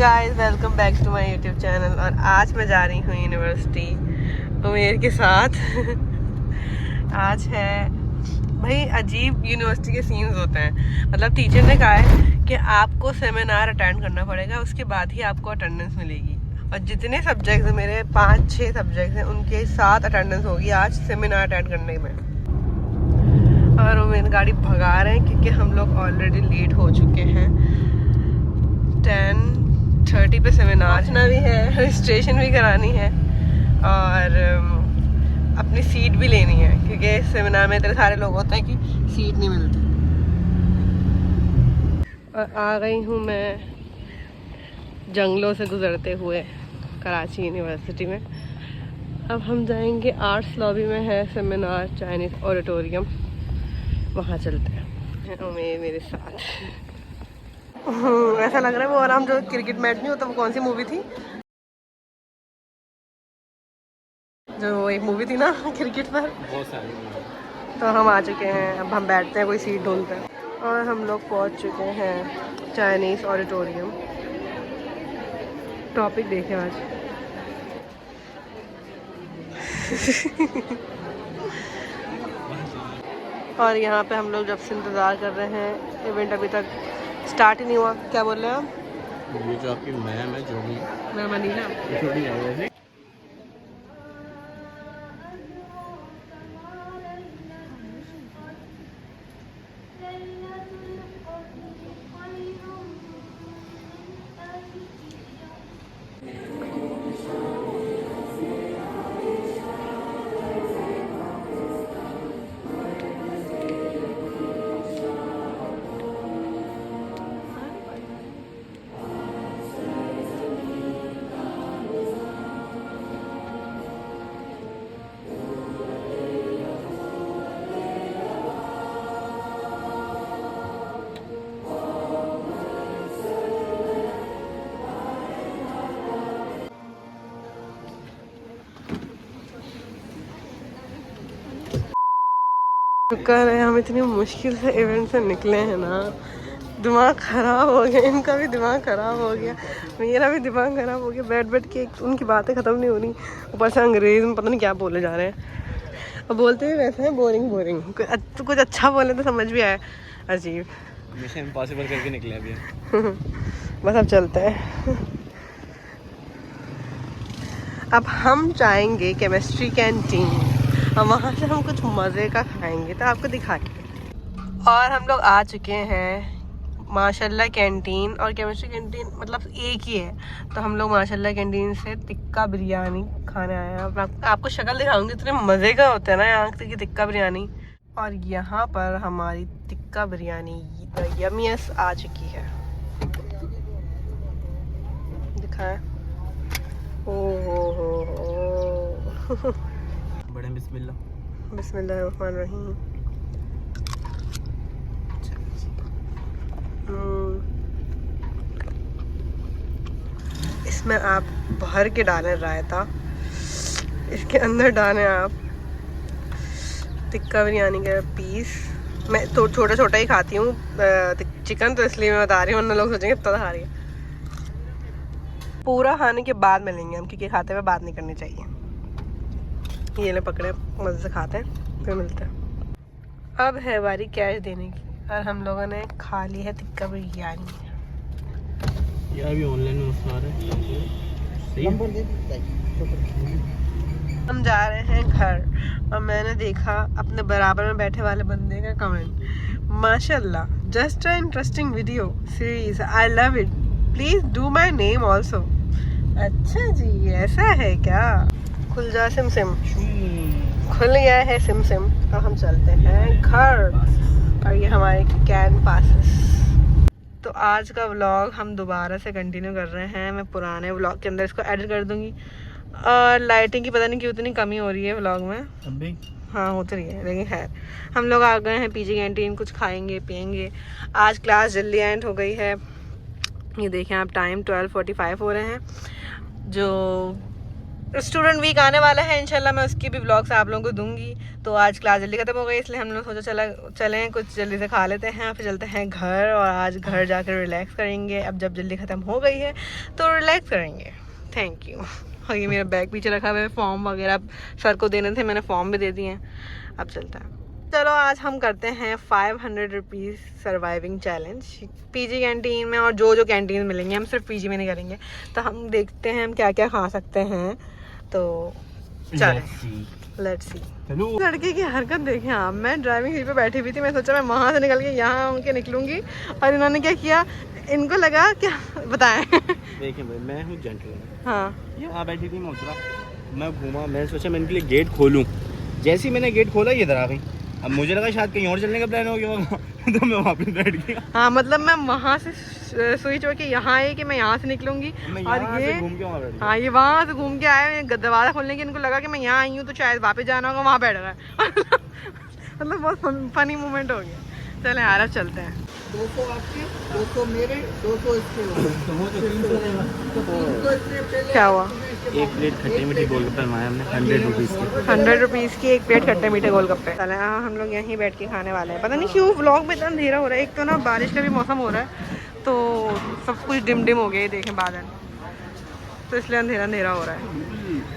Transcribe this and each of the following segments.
Guys, welcome back to my YouTube channel. और आज मैं जा रही हूँ यूनिवर्सिटी उमेर के साथ। आज है भाई, अजीब यूनिवर्सिटी के सीन्स होते हैं। मतलब टीचर ने कहा है कि आपको सेमिनार अटेंड करना पड़ेगा, उसके बाद ही आपको अटेंडेंस मिलेगी। और जितने सब्जेक्ट्स हैं, मेरे 5-6 सब्जेक्ट्स हैं, उनके साथ अटेंडेंस होगी आज सेमिनार अटेंड करने में। और वो मेरी गाड़ी भगा रहे हैं क्योंकि हम लोग ऑलरेडी लेट हो चुके हैं। 10:30 पे सेमिनार पहुंचना भी है, रजिस्ट्रेशन भी करानी है और अपनी सीट भी लेनी है, क्योंकि सेमिनार में इतने सारे लोग होते हैं कि सीट नहीं मिलती। और आ गई हूँ मैं जंगलों से गुजरते हुए कराची यूनिवर्सिटी में। अब हम जाएंगे आर्ट्स लॉबी में है सेमिनार, चाइनीज ऑडिटोरियम, वहाँ चलते हैं। मेरे साथ ऐसा लग रहा है वो आराम जो क्रिकेट मैच नहीं होता, वो कौन सी मूवी थी जो एक मूवी थी ना क्रिकेट पर, बहुत सारी। तो हम आ चुके हैं, अब हम बैठते हैं, कोई सीट ढूंढते हैं। और हम लोग पहुंच चुके हैं चाइनीज ऑडिटोरियम। टॉपिक देखें आज। और यहाँ पे हम लोग जब से इंतज़ार कर रहे हैं, इवेंट अभी तक स्टार्ट ही नहीं हुआ। क्या बोल रहे हैं आप? ये जो आपकी मैम है जो भी मैं मनीला छोटी है वैसे। शुक्र है हम इतनी मुश्किल से इवेंट से निकले हैं ना। दिमाग ख़राब हो गया, इनका भी दिमाग ख़राब हो गया, मेरा भी दिमाग ख़राब हो गया। बैठ के उनकी बातें ख़त्म नहीं हो रही, ऊपर से अंग्रेज़ी में पता नहीं क्या बोले जा रहे हैं। और बोलते भी वैसे हैं बोरिंग। कुछ अच्छा बोले तो समझ भी आए। अजीब, मिशन इम्पॉसिबल करके निकले अभी। बस अब चलते हैं। अब हम जाएंगे केमिस्ट्री कैंटीन और वहाँ से हम कुछ मज़े का खाएंगे, तो आपको दिखाएंगे। और हम लोग आ चुके हैं माशाल्लाह कैंटीन, और केमिस्ट्री कैंटीन मतलब एक ही है। तो हम लोग माशाल्लाह कैंटीन से टिक्का बिरयानी खाने आए हैं। आपको शक्ल दिखाऊंगी, इतने मज़े का होता है ना यहाँ की टिक्का बिरयानी। और यहाँ पर हमारी टिक्का बिरयानी यमीएस आ चुकी है, दिखाएं। ओहो बड़े बिस्मिल्लाह। बिस्मिल्लाहिर्रहमानिर्रहीम। इसमें आप भर के डालें रायता, इसके अंदर डालें आप टिक्का बिरयानी के पीस। मैं तो छोटा ही खाती हूँ चिकन, तो इसलिए मैं बता रही हूँ, वरना लोग सोचेंगे इतना खा रही है। पूरा खाने के बाद मिलेंगे हम, क्योंकि खाते हुए बात नहीं करनी चाहिए। ये ले पकड़े, मज़े से खाते हैं, फिर मिलते हैं। अब है बारी कैश देने की, और हम लोगों ने खा ली है टिक्का बिरयानी। यार अभी ऑनलाइन में मसला आ रहा है। हम जा रहे हैं घर, और मैंने देखा अपने बराबर में बैठे वाले बंदे का कमेंट, माशाल्लाह just a interesting video series, I love it, please do my name also. अच्छा जी, ऐसा है क्या? खुल जा सिम, खुल गया है सिम। तो हम चलते हैं घर, और ये हमारे कैन पासेस। तो आज का व्लॉग हम दोबारा से कंटिन्यू कर रहे हैं। मैं पुराने व्लॉग के अंदर इसको एडिट कर दूंगी। और लाइटिंग की पता नहीं क्यों इतनी कमी हो रही है व्लॉग में। अभी हाँ हो तो रही है, लेकिन खैर हम लोग आ गए हैं पीजी कैंटीन, कुछ खाएंगे पियेंगे। आज क्लास जल्दी एंड हो गई है। ये देखें आप, टाइम 12:45 हो रहे हैं। जो स्टूडेंट वीक आने वाला है, इंशाल्लाह मैं उसकी भी व्लॉग्स आप लोगों को दूंगी। तो आज क्लास जल्दी खत्म हो गई, इसलिए हम लोग सोचा चलें कुछ जल्दी से खा लेते हैं, फिर चलते हैं घर। और आज घर जाकर रिलैक्स करेंगे। अब जब जल्दी ख़त्म हो गई है तो रिलैक्स करेंगे। Thank you. और ये मेरा बैग पीछे रखा हुआ है, फॉर्म वगैरह सर को देने थे, मैंने फॉर्म भी दे दिए हैं। अब चलता है। चलो आज हम करते हैं 500 rupees surviving challenge PG canteen में। और जो कैंटीन मिलेंगे, हम सिर्फ पीजी में नहीं करेंगे। तो हम देखते हैं हम क्या क्या खा सकते हैं। तो चलें, लेट्स सी। लड़के की हरकत देखें आप। मैं ड्राइविंग सीट पे बैठी हुई थी, मैं सोचा मैं वहाँ से निकल के यहाँ उनके निकलूंगी, और इन्होंने क्या किया, इनको लगा क्या बताएं। देखिए भाई, मैं हूँ जेंटलमैन। हाँ, यहाँ बैठी थी, मैं उतरा, मैं घूमा, मैंने सोचा मैं इनके लिए गेट खोलूँ। जैसे ही मैंने गेट खोला, ये इधर आ गई। अब मुझे लगा शायद कहीं और चलने का प्लान हो गया, तो मैं वहाँ पे बैठ गया। हाँ, मतलब मैं वहाँ से स्विच होके यहाँ आई कि मैं यहाँ से निकलूंगी, और ये घूम के वहाँ बैठ गया। हाँ, ये वहाँ से घूम के आए। दरवाजा खोलने के इनको लगा कि मैं यहाँ आई हूँ, तो शायद वापस जाना होगा, वहाँ बैठ गए। मतलब बहुत फनी मोमेंट हो गया। चलें यार, अब चलते हैं। 200 आपके, 200 मेरे, 200 इसके। क्या हुआ? एक प्लेट खट्टे मीठे गोलगप्पे मंगाए हमने 100 रुपीज़ के। 100 रुपीज़ की एक प्लेट खट्टे मीठे गोलगप्पे। चले, हाँ, हम लोग यहीं बैठ के खाने वाले हैं। पता नहीं क्यों व्लॉग में इतना अंधेरा हो रहा है। एक तो ना बारिश का भी मौसम हो रहा है, तो सब कुछ डिम डिम हो गया है, देखें बादल, तो इसलिए अंधेरा अंधेरा हो रहा है।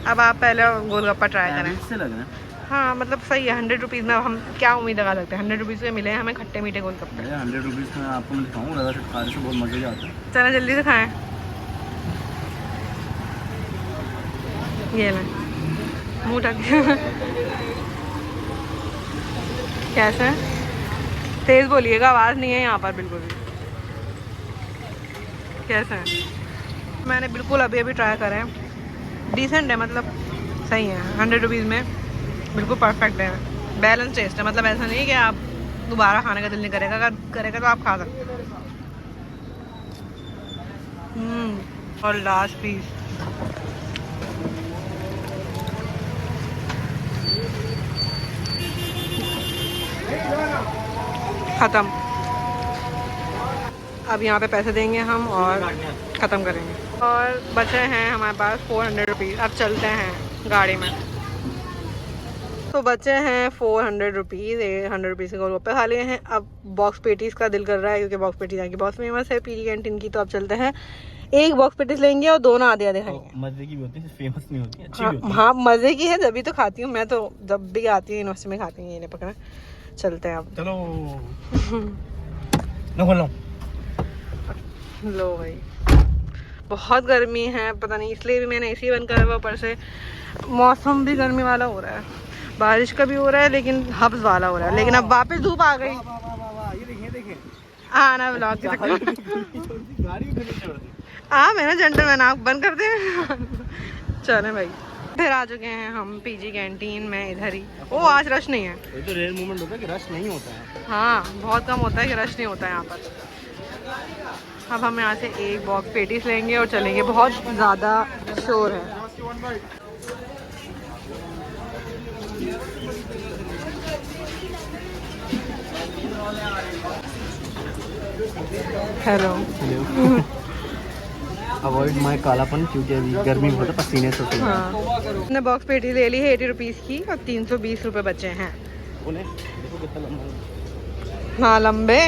अब आप पहले गोलगप्पा ट्राई करें। से लग रहा है। हाँ, मतलब सही है। 100 रुपीज़ में अब हम क्या उम्मीद लगा सकते हैं। 100 रुपीज़ में मिले हैं हमें खट्टे मीठे गोलगप्पे। 100 रुपीज़ में आपको मैं दिखाऊँ, ज़्यादा खाने से बहुत मज़े आता है। चलें जल्दी से खाएं। ये लें, मुँह ढक। कैसा है? तेज़ बोलिएगा, आवाज़ नहीं है यहाँ पर बिल्कुल भी। कैसा है? मैंने बिल्कुल अभी अभी ट्राई करा है, डिसेंट है, मतलब सही है। 100 रुपीज़ में बिल्कुल परफेक्ट है, बैलेंस टेस्ट है। मतलब ऐसा नहीं कि आप दोबारा खाने का दिल नहीं करेगा, अगर करेगा तो आप खा सकते हैं। और लास्ट पीस, ख़त्म। अब यहाँ पे पैसे देंगे हम और ख़त्म करेंगे। और बचे हैं हमारे पास 400 रुपीज़। अब चलते हैं गाड़ी में। तो बचे हैं 400 रुपीज़। 100 रुपीज़ के गोलगप्पे खा लिए हैं। अब बॉक्स पेटीज़ का दिल कर रहा है, क्योंकि बॉक्स पेटीज़ यहाँ की बहुत फेमस है पीजी कैंटीन की। तो अब चलते हैं, एक बॉक्स पेटीज़ लेंगे और दोनों आधे आधे खाएंगे। मज़े की भी होती है, फेमस नहीं होती, अच्छी भी होती है। हाँ, मज़े की है, जब भी तो खाती हूँ मैं। तो जब भी आती हूँ यूनिवर्सिटी में खाती हूँ, ये नहीं पकड़ा। चलते हैं अब। चलो। मैं खोल रहा हूँ। लो भाई, बहुत गर्मी है, पता नहीं इसलिए भी मैंने एसी बंद करा हुआ। ऊपर से मौसम भी गर्मी वाला हो रहा है, बारिश का भी हो रहा है, लेकिन हब्स वाला हो रहा है। लेकिन अब वापस धूप आ गई। ये देखिए ना व्लॉग की गाड़ी मैंने जेंटलमैन, आप बंद कर दे। चले भाई, फिर आ चुके हैं हम पीजी कैंटीन में, इधर ही। ओ, आज रश नहीं है। ये तो रेयर मोमेंट होता है कि रश नहीं होता है। हाँ, बहुत कम होता है कि रश नहीं होता है यहाँ पर। अब हम यहाँ से एक बॉक्स पेटीज लेंगे और चलेंगे। बहुत ज़्यादा शोर है। हेलो। अवॉइड माय कालापन, क्योंकि अभी गर्मी बहुत है, पसीने से। हाँ, हमने बॉक्स पेटी ले ली है 80 रुपीज़ की, और 320 रुपये बचे हैं। देखो कितना लंबा। हाँ, लंबे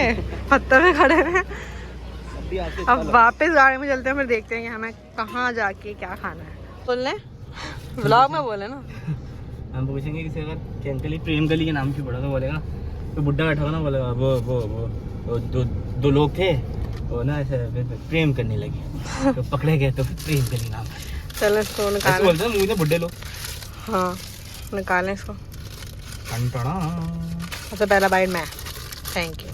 पत्थर में खड़े हैं। अब वापस गाड़ी में चलते हैं, फिर देखते हैं कि हमें कहाँ जाके क्या खाना है। बोलने व्लॉग में बोले ना। हम पूछेंगे किसी अगर कि अंकल ये प्रेम गली के नाम क्यों पड़ा, तो बोलेगा, तो बुड्ढा बैठा होगा ना, बोलेगा वो दो लोग थे, वो ना ऐसे प्रेम करने लगे, तो पकड़े गए, तो प्रेम गली नाम है। चलो इसको ऐसे निकालें। बोलते हैं मुझे तो बुड्ढे लोग। हाँ, निकालें इसको। सबसे पहला बाइट मैं। Thank you.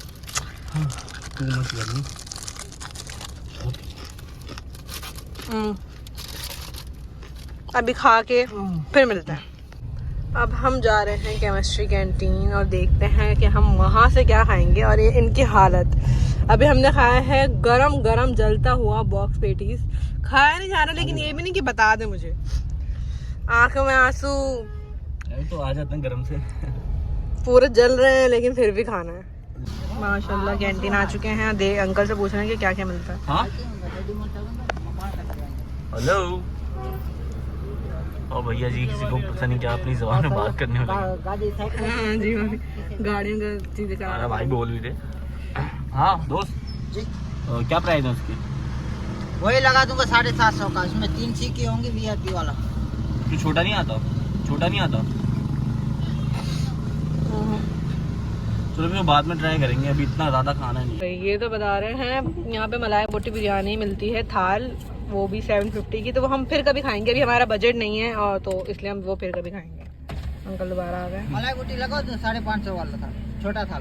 अभी खा के फिर मिलते हैं। अब हम जा रहे हैं केमिस्ट्री कैंटीन और देखते हैं कि हम वहाँ से क्या खाएंगे। और ये इनकी हालत, अभी हमने खाया है गरम गरम जलता हुआ बॉक्स पेटीज। खाया नहीं जा रहा, लेकिन ये भी नहीं कि बता दे मुझे। आंखों में आंसू तो आ जाते हैं गरम से। पूरे जल रहे हैं, लेकिन फिर भी खाना है। माशाल्लाह कैंटीन आ चुके हैं। दे अंकल से पूछ रहे हैं कि क्या क्या मिलता है। हाँ, हेलो। और भैया जी किसी को पता नहीं क्या अपनी जबान में बात करने वाले। हाँ जी गाड़ियों का चीजें करा अरे भाई बोल भी थे। हाँ दोस्त जी क्या प्राइस है उसकी? वही लगा दूंगा 750 का। इसमें 3 सीकी होंगी VIP वाला। तो छोटा नहीं आता? छोटा नहीं आता? चलो फिर बाद में ट्राई करेंगे, अभी इतना ज़्यादा खाना नहीं। ये तो बता रहे हैं यहाँ पे मलाई बोटी बिरयानी मिलती है थाल, वो भी 750 की। तो वो हम फिर कभी खाएंगे, अभी हमारा बजट नहीं है और तो इसलिए हम वो फिर कभी खाएंगे। अंकल दोबारा आ गए। मलाई बोटी लगा 550 वाला था, छोटा था।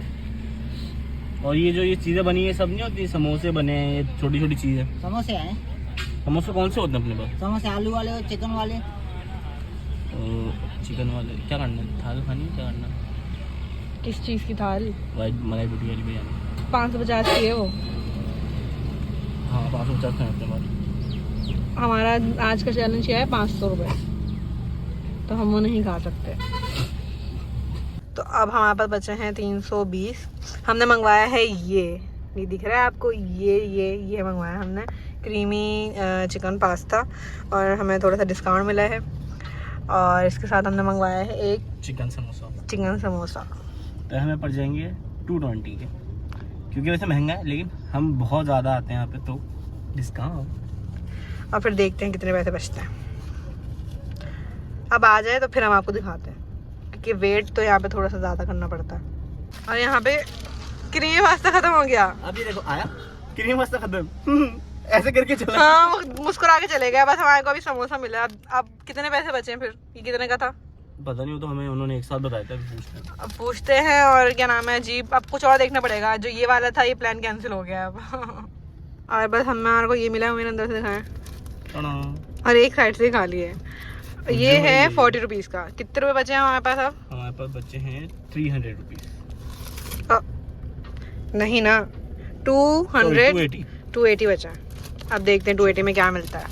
और ये जो ये चीज़ें बनी है सब नहीं होती, समोसे बने हैं, ये छोटी छोटी चीज़ें। समोसे हैं। समोसे कौन से होते हैं अपने पास? समोसे आलू वाले और चिकन वाले। चिकन वाले क्या करना है? थाल खानी है, क्या करना है? किस चीज़ की थाल? वाइट मलाई बोटी वाली बिरयानी 550 की है वो। हाँ 550 का है अपने पास। हमारा आज का चैलेंज क्या है? 500 रुपये, तो हम वो नहीं खा सकते। तो अब हमारे पास बचे हैं 320। हमने मंगवाया है ये दिख रहा है आपको, ये मंगवाया हमने क्रीमी चिकन पास्ता, और हमें थोड़ा सा डिस्काउंट मिला है। और इसके साथ हमने मंगवाया है एक चिकन समोसा। तो हमें पड़ जाएंगे 220 के, क्योंकि वैसे महंगा है लेकिन हम बहुत ज़्यादा आते हैं यहाँ पे तो डिस्काउंट। और फिर देखते हैं कितने पैसे बचते हैं। अब आ जाए तो फिर हम आपको दिखाते हैं, क्योंकि वेट तो यहाँ पे थोड़ा सा ज़्यादा करना पड़ता है। और यहाँ पे क्रीमी पास्ता खत्म हो गया। अभी देखो आया क्रीमी पास्ता खत्म। ऐसे करके चला। हाँ वो मुस्कुरा के चले गए। बस हमारे को अभी समोसा मिला। अब कितने पैसे बचे हैं? फिर ये कितने का था पता नहीं, वो तो हमें उन्होंने एक साथ बताया था। अब पूछते हैं। और क्या नाम है जी, अब कुछ और देखना पड़ेगा। जो ये वाला था ये प्लान कैंसिल हो गया अब। और बस हमारे को ये मिला, मेरे अंदर से दिखाएं। और एक साइड से खा लिए। ये है 40 रुपीज़ का। कितने रुपए बचे हैं हमारे पास अब? हमारे पास बच्चे हैं 300 रुपीज़। नहीं ना, 280 बचा है। अब देखते हैं 280 में क्या मिलता है।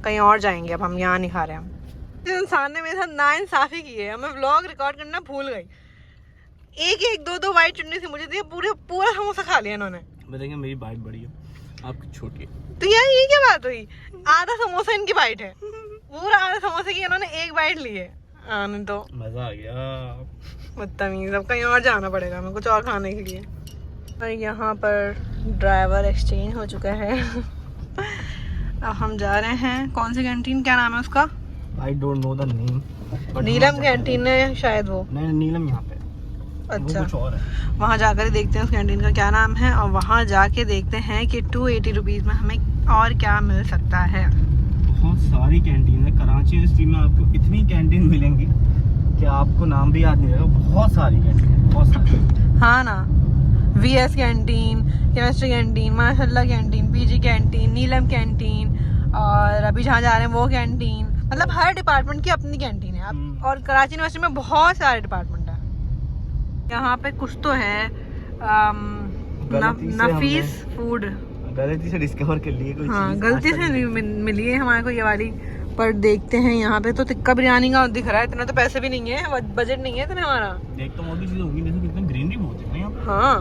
कहीं और जाएंगे अब, हम यहाँ नहीं खा रहे। हम जिस इंसान ने मेरे साथ नाइंसाफी की है, मैं व्लॉग रिकॉर्ड करना भूल गई। एक दो वाइट चटनी से मुझे दिया, पूरा समोसा खा लिया इन्होंने। बताएंगे मेरी बाइट बड़ी है, आपकी छोटी है। तो यार ये क्या बात हुई? आधा समोसा इनकी बाइट है, पूरा आधा समोसे की इन्होंने एक बाइट ली है। आने तो मजा आ गया। बदतमीज। अब कहीं और जाना पड़ेगा हमें कुछ और खाने के लिए। और यहाँ पर ड्राइवर एक्सचेंज हो चुका है। अब हम जा रहे हैं कौन सी कैंटीन, क्या नाम है उसका? I don't know the name. Neelam canteen है शायद वो। नहीं नीलम यहाँ पे। अच्छा वो कुछ और है। वहाँ जाकर देखते हैं उस कैंटीन का क्या नाम है, और वहाँ जाके देखते हैं कि 280 रुपीज़ में हमें और क्या मिल सकता है। बहुत सारी कैंटीन है कराची यूनिवर्सिटी में, आपको इतनी कैंटीन मिलेंगी कि आपको नाम भी याद नहीं रहेगा। बहुत सारी कैंटीन है, बहुत सारी। हाँ ना, VS कैंटीन, केमिस्ट्री कैंटीन, माशाल्लाह कैंटीन, PG कैंटीन, नीलम कैंटीन, और अभी जहाँ जा रहे हैं वो कैंटीन। मतलब हर डिपार्टमेंट की अपनी कैंटीन है। अब और कराची यूनिवर्सिटी में बहुत सारे डिपार्टमेंट है। यहाँ पे कुछ तो है नफीस फूड। गलती से डिस्कवर कर लिए कोई हाँ चीज़, गलती आज तक से नहीं। मिली है हमारे को ये वाली। पर देखते हैं यहाँ पे तो टिक्का बिरयानी का दिख रहा है। इतना तो पैसे भी नहीं है, बजट नहीं है इतना हमारा। देख तो और भी चीज़ें होंगी, जैसे कितने ग्रीनरी बहुत है ना यहाँ पे। हाँ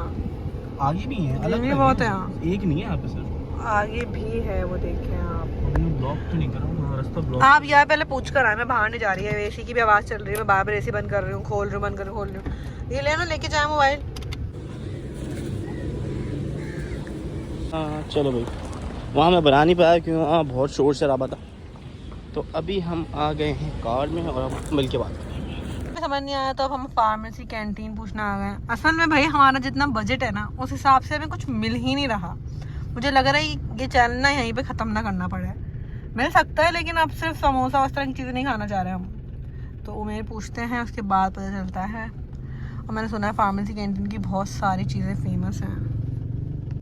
आगे भी है, अलग ग्रीनरी बहुत है यहाँ। एक नहीं है यहाँ पे सिर्फ, आगे भी है वो, देखें आप। ब्लॉक तो नहीं कर रहा हूँ, रास्ता ब्लॉक। आप यार पहले पूछ कर आए, मैं बाहर नहीं जा रही है। एसी की भी आवाज़ चल रही है, मैं बार बार एसी बंद कर रही हूँ, खोल रही हूँ, बंद कर रही हूँ, खोल रही हूँ। ये लेना, लेके जाए मोबाइल। हाँ चलो भाई, वहाँ मैं बना नहीं पाया क्योंकि वहाँ बहुत शोर शराबा था। तो अभी हम आ गए हैं कार में और हम मिल के बात करेंगे। समझ नहीं आया तो अब हम फार्मेसी कैंटीन पूछना आ गए। असल में भाई हमारा जितना बजट है ना, उस हिसाब से हमें कुछ मिल ही नहीं रहा। मुझे लग रहा है ये चैनल ना यहीं पे ख़त्म ना करना पड़े। मिल सकता है लेकिन अब सिर्फ समोसा उस तरह की चीज़ें नहीं खाना चाह रहे हम। तो उमेर पूछते हैं, उसके बाद पता चलता है। और मैंने सुना है फार्मेसी कैंटीन की बहुत सारी चीज़ें फेमस हैं।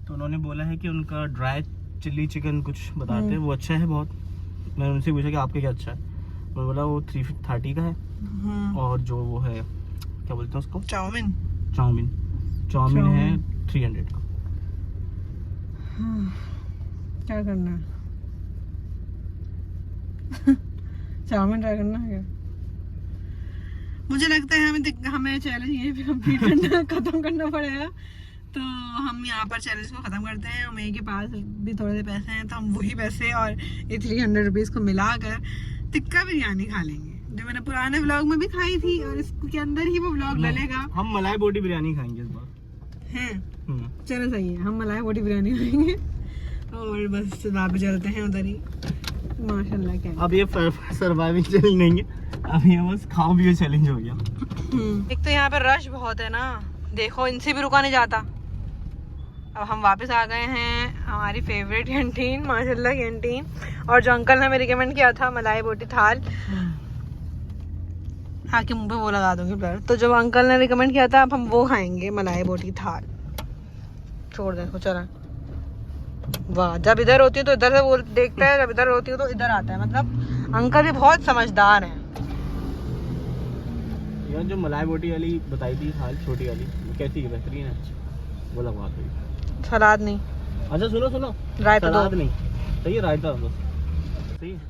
तो उन्होंने बोला है कि उनका ड्राई चिल्ली चिकन कुछ बताते हैं, वो अच्छा है बहुत। मैंने उनसे पूछा कि आपके क्या अच्छा है, उन्होंने बोला वो 330 का है। और जो वो है क्या बोलते हैं उसको, चाउमीन है 300 का। क्या करना है? चाउमीन ट्राई करना है क्या? मुझे लगता है हमें चैलेंज यहीं पे कंप्लीट करना खत्म करना पड़ेगा। तो हम यहाँ पर चैलेंज को ख़त्म करते हैं। मेरे के पास भी थोड़े से पैसे हैं, तो हम वही पैसे और ये 300 रुपीज़ को मिलाकर टिक्का बिरयानी खा लेंगे। जो मैंने पुराने व्लॉग में भी खाई थी और इसके अंदर ही वो व्लॉग डलेगा। हम मलाई बोटी बिरयानी खाएंगे इस बार। हैं चलो सही है, हम मलाई बोटी बिरयानी खाएंगे और बस वापस चलते हैं उधर ही। माशाल्लाह क्या अब ये सर्वाइविंग चैलेंज नहीं है, अब ये बस खाओ पियो चैलेंज हो गया। एक तो यहाँ पे रश बहुत है ना, देखो इनसे भी रुका नहीं जाता। अब हम वापस आ गए हैं हमारी फेवरेट कैंटीन, माशाल्लाह कैंटीन। और जो अंकल ने हमें रिकमेंड किया था मलाई बोटी थाल, हाँ कि मुंह पे वो लगा दूंगी ब्लर, तो जो अंकल ने रिकमेंड किया था अब हम वो खाएंगे, मलाई बोटी थाल। छोड़ देखो चला, वाह जब इधर होती हूँ तो इधर से वो देखता है, जब इधर होती हूँ तो इधर आता है। मतलब अंकल भी बहुत समझदार हैं। यार जो मलाई बोटी वाली बताई थी हाल छोटी वाली, वो कैसी है? बेहतरीन है, वो लगवा दो। सलाद नहीं, अच्छा सुनो रायता दो। सलाद नहीं, सही है रायता बस, सही है।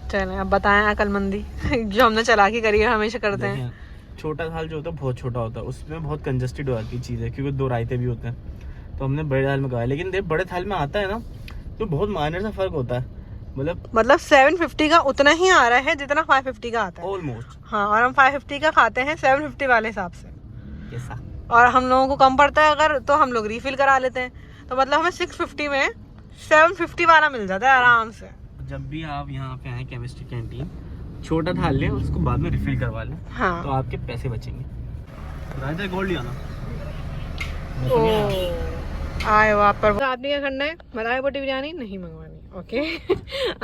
चलें अब बताएं अकलमंदी जो हमने चालाकी करी है हमेशा करते हैं। छोटा थाल जो होता है बहुत छोटा होता है, उसमें बहुत कंजस्टेड हो जाती है चीज़ें, क्योंकि 2 रायते भी होते हैं, तो हमने बड़े थाल में खाया। लेकिन देख बड़े थाल में आता है ना तो बहुत माइनर सा फर्क होता है, मतलब 750 का उतना ही आ रहा है जितना 550 का आता है ऑलमोस्ट। हाँ, और हम 550 का खाते हैं 750 वाले हिसाब से। कैसा? और हम लोगों को कम पड़ता है अगर तो हम लोग रिफिल करा लेते हैं, तो मतलब हमें 650 में 750 वाला मिल जाता है आराम से। जब भी आप यहाँ पे आए केमिस्ट्री कैंटीन, छोटा थाल लें, उसको बाद में रिफिल करवा लें, हाँ तो आपके पैसे बचेंगे। रायता गोल्ड लिया ना। आए वहाँ पर आपने क्या करना है, मलाई बोटी बिरयानी नहीं मंगवानी, ओके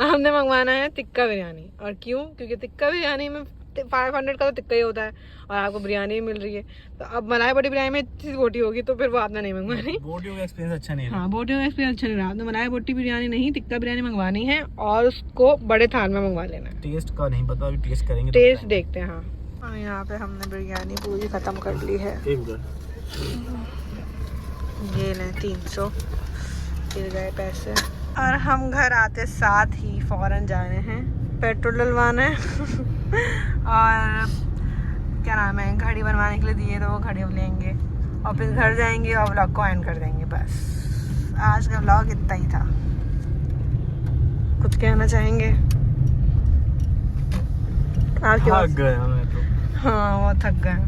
हमने मंगवाना है टिक्का बिरयानी। और क्यों? क्योंकि टिक्का बिरयानी में 500 का तो टिक्का ही होता है और आपको बिरयानी मिल रही है। तो अब मलाई बोटी बिरयानी में इतनी बोटी होगी तो फिर वो आपने नहीं मंगवानी। बोटियों का एक्सपीरियंस अच्छा नहीं रहा। हाँ, बोटियों का एक्सपीरियंस अच्छा नहीं रहा। तो मलाई बोटी बिरयानी नहीं, टिक्का बिरयानी मंगवानी है और उसको बड़े थाल में मंगवा लेना है। टेस्ट का नहीं पता, अभी टेस्ट करेंगे, टेस्ट देखते हैं। हाँ, यहाँ पे हमने बिरयानी पूरी खत्म कर ली है। ये लें 300, गिर गए पैसे। और हम घर आते साथ ही फौरन जाने हैं पेट्रोल डलवाना है और क्या नाम है, घड़ी बनवाने के लिए दिए तो वो घड़ी अब लेंगे और फिर घर जाएंगे और व्लॉग को एंड कर देंगे। बस आज का व्लॉग इतना ही था। कुछ कहना चाहेंगे आप? थक गया मैं तो। हाँ वो थक गए।